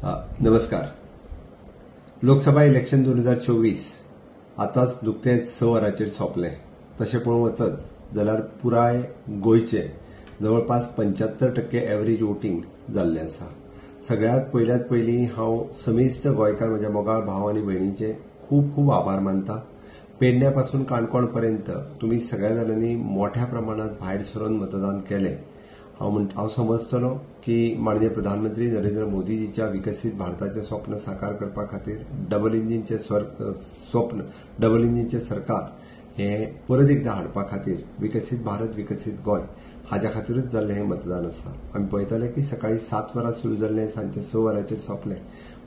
नमस्कार. लोकसभा इलेक्शन 2024 आताच नुकतेच 6 वरांचेर सोंपलें. तशें पळोवंक वचत जाल्यार पुराय गोंयचे जवळपास 75% एव्हरेज वोटिंग जाल्लें आसा. सगळ्यात पयलीं हांव समेस्त गोंयकार म्हज्या मोगाळ भाव आनी भयणींचे खूब खूब आभार मानतां. पेडण्यापासून काणकोण पर्यंत तुम्ही सगळ्या जाणांनी मोठ्या प्रमाणात भायर सरून मतदान केलें. हांव समजतलो की माननीय प्रधानमंत्री नरेंद्र मोदीजीच्या विकसित भारताचे स्वप्न साकार करपा खातीर डबल इंजिनचे सरकार हे परत एकदा हाडपा खातीर विकसित भारत विकसित गोंय हाच्या खातीरच जाल्लें हें मतदान आसा. आमी पळयताले की सकाळी 7 वरां सुरू जाल्लें सांजचे 6 वरांचेर सोंपलें.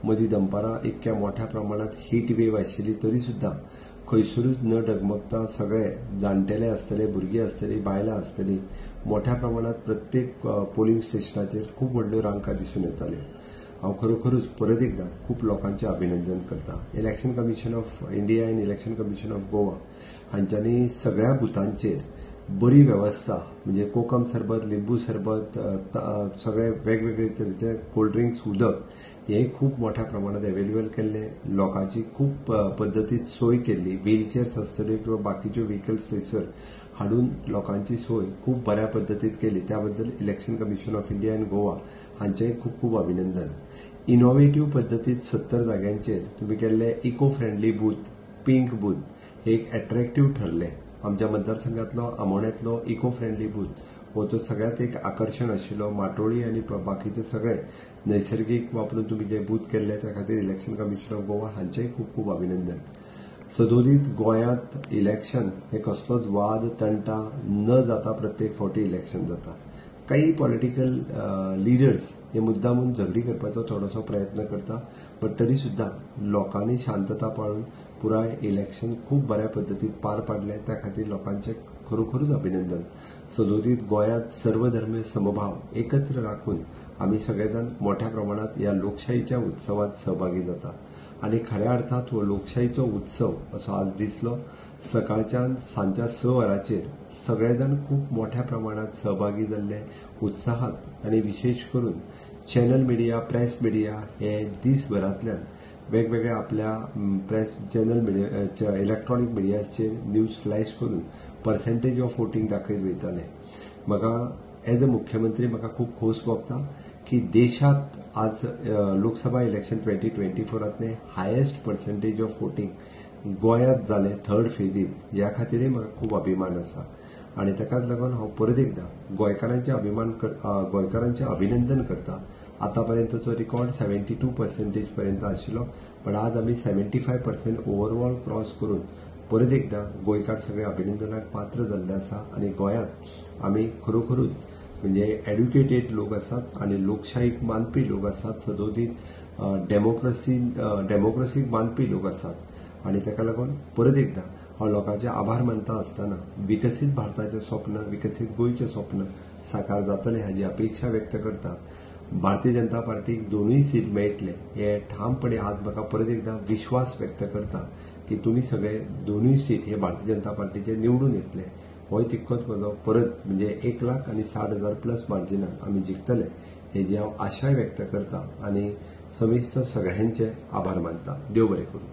मदीं दनपारां इतक्या मोठ्या प्रमाणात हीट वेव आशिल्ली तरी सुद्दां खंयसरूच न डगमगता सगळे जाणटेले आसतले, भुरगीं आसतलीं, बायलां आसतलीं मोठ्या प्रमाणात प्रत्येक पोलिंग स्टेशनाचेर खूब व्हडल्यो रांका दिसून येताल्यो. हांव खरोखरूच परत एकदा खूब लोकांचें अभिनंदन करतां. इलेक्शन कमिशन ऑफ इंडिया आनी इलेक्शन कमिशन ऑफ गोवा हांच्यांनी सगळ्या बुथांचेर बरी वेवस्था म्हणजे कोकम सरबत, लिंबू सरबत, सगळे वेगवेगळे तरेचे कोल्ड ड्रिंक्स, उदक हे खूप मोठ्या प्रमाणात अवेलेबल केल्ले. लोकांची खूप पद्दतीत सोय केल्ली. व्हीलचेअर्स आसतल्यो किंवा बाकीच्यो व्हेकल्स थंयसर हाडून लोकांची सोय खूप बऱ्या पद्दतीत केली. त्याबद्दल इलेक्शन कमिशन ऑफ इंडिया आनी गोवा हांचेंय खूप खूप अभिनंदन. इनोव्हेटिव्ह पद्दतीत 70 जाग्यांचेर तुम्ही केल्ले eco friendly booth, pink booth हे एक अट्रॅक्टिव्ह ठरले. आमच्या मतदारसंघातलो आमोण्यातलो इको फ्रेंडली बूथ हो तो सगळ्यात एक आकर्षण आशिल्लो. माटोळी आनी बाकीचे सगळे नैसर्गिक वापरून तुम्ही जे बूथ केल्ले त्या खातीर इलेक्शन कमिशन ऑफ गोवा हांचेय खूप खूप अभिनंदन. सदोदीत गोंयांत इलेक्शन हे कसलोच वाद तंटा न जाता प्रत्येक फावटी इलेक्शन जाता. काही पॉलिटिकल लिडर्स हे मुद्दामून झगडी करपाचो थोडोसो प्रयत्न करता, पण तरी सुद्दां लोकांनी शांतता पाळून पुराय इलेक्शन खूप बऱ्या पद्दतीत पार पाडले. त्या खातीर लोकांचे खरोखरूच अभिनंदन. सदोदीत गोंयांत सर्वधर्मीय समभाव एकत्र राखून आम्ही सगळेजण मोठ्या प्रमाणात या लोकशाहीच्या उत्सवात सहभागी जाता आणि खऱ्या अर्थात हो लोकशाहीचो उत्सव असो आज दिसलो. सकाळच्यान सांजच्या 6 वरांचेर सगळेजण खूप मोठ्या प्रमाणात सहभागी जाल्ले उत्साहात आणि विशेष करून चॅनल मिडिया, प्रेस मिडिया हे दिसभरांतल्यान वेगवेगळ्या आपल्या प्रेस चॅनल मिडिया इलेक्ट्रॉनिक मिडियाचेर न्यूज फ्लॅश करून पर्सेंटेज ऑफ वोटिंग दाखयत वयताले. म्हाका एज अ मुख्यमंत्री म्हाका खूब खोस भोगता की देशात आज Lok Sabha election 2024 highest percentage of voting गोंयांत जालें 3rd फेजीत. ह्या खातीरय म्हाका खूब अभिमान आसा आणि ताकाच लागून हांव परत एकदा गोंयकारांचें अभिनंदन करता. आतापर्यंतचो रिकॉर्ड 72% पर्यंत आशिल्लो, पण आज आमी 75% ओव्हरऑल क्रॉस करून परत एकदा गोंयकार सगळे अभिनंदनाक पात्र जाल्ले आसा आणि गोंयांत आमी खरोखरूच म्हणजे एड्युकेटेड लोक आसात आणि लोकशाहीक मानपी लोक आसात. सदोदीत डेमोक्रेसीक मानपी लोक आसात आणि ताका लागून परत एकदा हांव लोकांचे आभार मानता आसतना विकसित भारताचें स्वप्न, विकसित गोंयचें स्वप्न साकार जातलें हाची अपेक्षा व्यक्त करता. भारतीय जनता पार्टीक 2 सीट मेळटले हे ठामपणे आज म्हाका परत एकदा विश्वास व्यक्त करता की तुम्ही सगळे 2 सीट हे भारतीय जनता पार्टीचे निवडून येतले. होय तितकोच म्हजो परत म्हणजे 1,60,000 प्लस मार्जिनान आमी जिखतले हेजी हांव आशाय व्यक्त करता आणि समेस्त सगळ्यांचे आभार मानता. देव बरें करूं.